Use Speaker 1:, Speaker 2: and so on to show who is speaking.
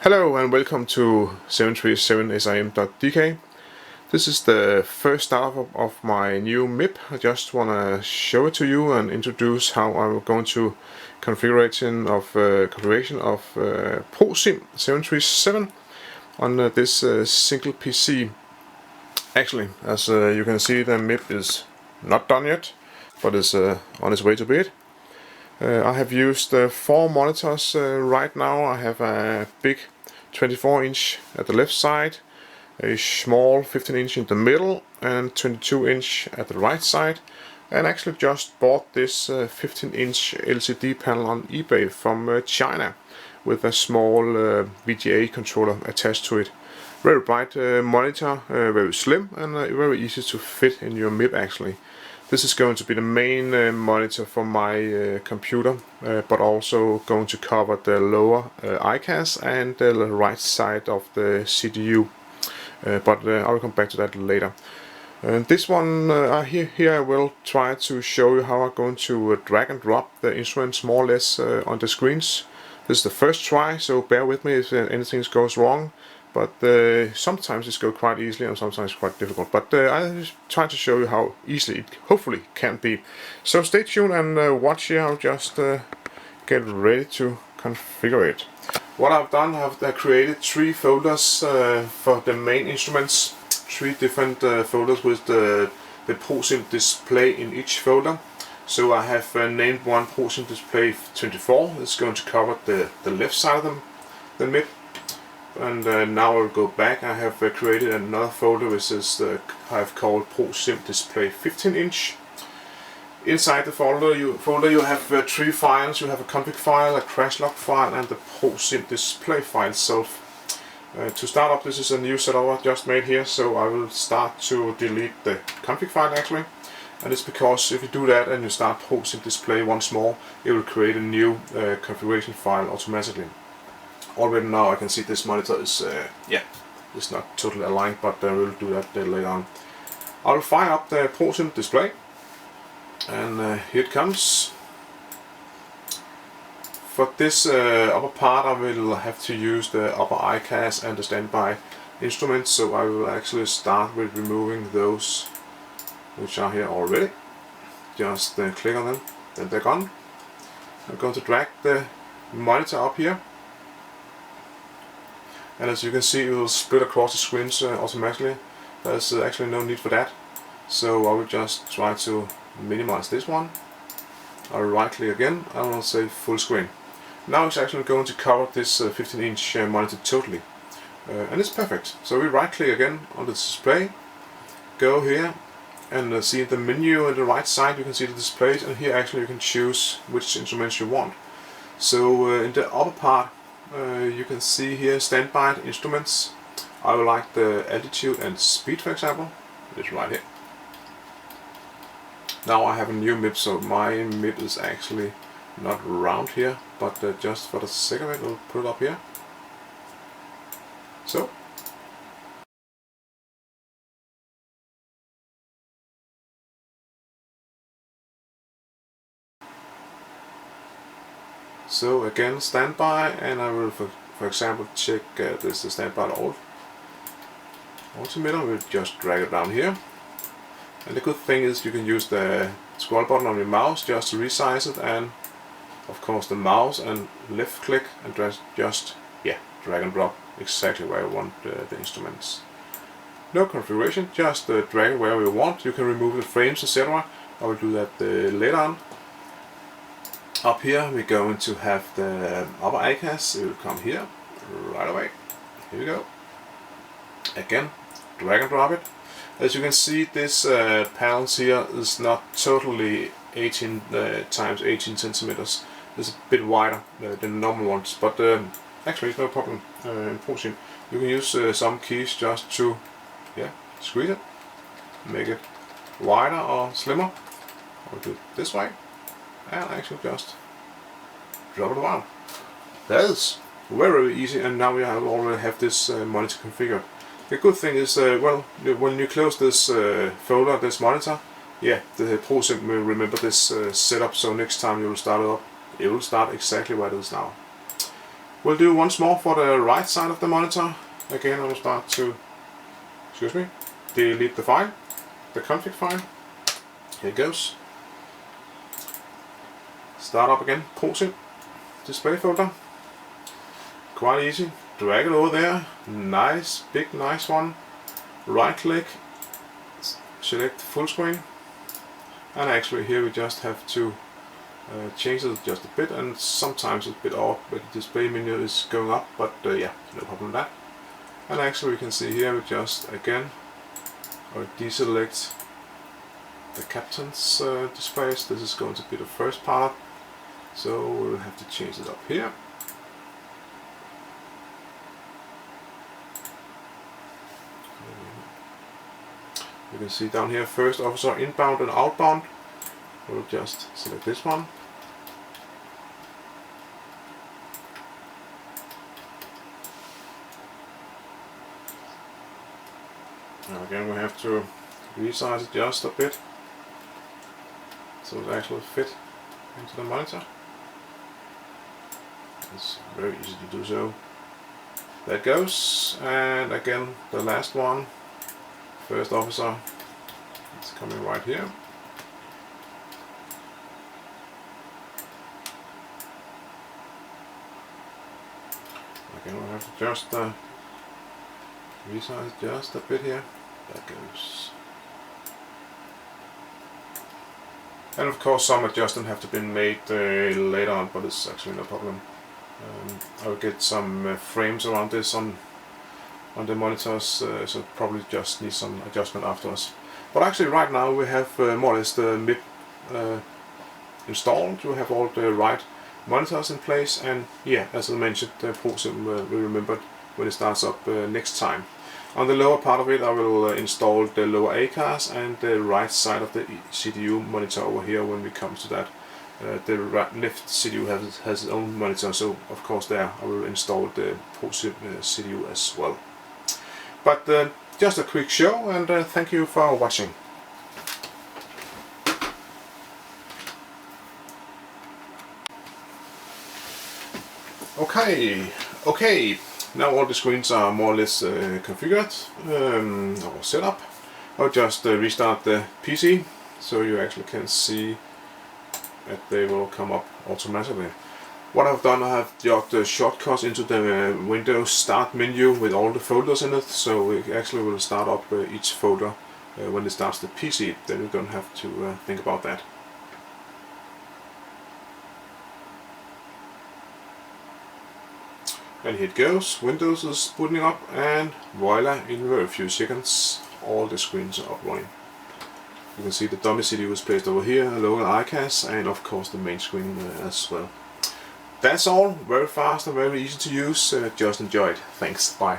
Speaker 1: Hello and welcome to 737sim.dk. This is the first startup of my new MIP. I just want to show it to you and introduce how I'm going to configuration of Prosim 737 on this single PC. Actually, as you can see, the MIP is not done yet, but is on its way to be it. I have used 4 monitors right now. I have a big 24-inch at the left side, a small 15-inch in the middle, and 22-inch at the right side. And actually just bought this 15-inch LCD panel on eBay from China with a small VGA controller attached to it. Very bright monitor, very slim and very easy to fit in your MIP actually. This is going to be the main monitor for my computer, but also going to cover the lower ICAS and the right side of the CDU. But I will come back to that later. This one here I will try to show you how I'm going to drag and drop the instruments more or less on the screens. This is the first try, so bear with me if anything goes wrong. But sometimes it goes quite easily and sometimes quite difficult. But I'll try to show you how easily it hopefully can be. So stay tuned and watch here. I'll just get ready to configure it. What I've done, I've created 3 folders for the main instruments. 3 different folders with the Prosim display in each folder. So I have named one Prosim display 24. It's going to cover the left side of the MIP. And now I'll go back. I have created another folder which is I've called Prosim display 15-inch. Inside the folder you have 3 files. You have a config file, a crash log file, and the Prosim display file itself. To start up, this is a new setup I just made here, so I will start to delete the config file actually. And it's because if you do that and you start Prosim display once more, it will create a new configuration file automatically. Already now I can see this monitor is it's not totally aligned, but we'll do that later on. I'll fire up the Prosim display, and here it comes. For this upper part I will have to use the upper ICAS and the standby instruments, so I will actually start with removing those which are here already. Just click on them, then they're gone. I'm going to drag the monitor up here. And as you can see, it will split across the screens automatically. There's actually no need for that. So I will just try to minimize this one. I'll right click again and I'll say full screen. Now it's actually going to cover this 15-inch monitor totally. And it's perfect. So we right click again on the display, go here and see the menu on the right side. You can see the displays, and here actually you can choose which instruments you want. So in the upper part you can see here standby instruments. I would like the altitude and speed, for example. It's right here. Now I have a new MIP, so my MIP is actually not round here, but just for the sake of it, we'll put it up here. So again standby, and I will for example check this is standby altimeter. We'll just drag it down here, and the good thing is you can use the scroll button on your mouse just to resize it, and of course the mouse and left click and just drag and drop exactly where you want the instruments. No configuration, just drag it wherever you want. You can remove the frames, etc. I will do that later on. Up here we're going to have the upper ICAS. It will come here right away. Here we go. Again, drag and drop it. As you can see, this panels here is not totally 18 times 18 centimeters. It's a bit wider than the normal ones, but actually it's no problem in Prosim. You can use some keys just to squeeze it, make it wider or slimmer. I'll do it this way, and actually just drop it around. That is very easy, and now we already have this monitor configured. The good thing is, well, when you close this folder, this monitor, the Prosim will remember this setup, so next time you will start it up, it will start exactly where it is now. We'll do once more for the right side of the monitor. Again, I will start to, delete the file, the config file. Here it goes. Start up again, Prosim Display folder. Quite easy. Drag it over there. Nice, big, nice one. Right click, select full screen. And actually here we just have to change it just a bit, and sometimes it's a bit odd but the display menu is going up, but yeah, no problem with that. And actually we can see here we just again deselect the captain's displays. This is going to be the first part, so we'll have to change it up here. You can see down here first officer inbound and outbound. We'll just select this one. Now again we have to resize it just a bit so it actually fit into the monitor. It's very easy to do so. That goes, and again the last one, first officer, it's coming right here. Again we'll have to just resize just a bit here. That goes. And of course some adjustments have to be made later on, but it's actually no problem. I'll get some frames around this on the monitors, so probably just need some adjustment afterwards. But actually right now we have more or less the MIP installed. We have all the right monitors in place, and yeah, as I mentioned, Prosim will remember it when it starts up next time. On the lower part of it I will install the lower A cars and the right side of the CDU monitor over here when we come to that. The left CDU has its own monitor, so of course there I will install the Prosim CDU as well. But just a quick show, and thank you for watching. Okay. Now all the screens are more or less configured or set up. I'll just restart the PC so you actually can see that they will come up automatically. What I've done, I have got the shortcuts into the Windows Start menu with all the folders in it, so it actually will start up each folder when it starts the PC. Then you don't have to think about that. And here it goes, Windows is booting up, and voila, in very few seconds all the screens are up running. You can see the dummy CDU is placed over here, a local ICAS, and of course the main screen as well. That's all, very fast and very easy to use, just enjoy it. Thanks, bye.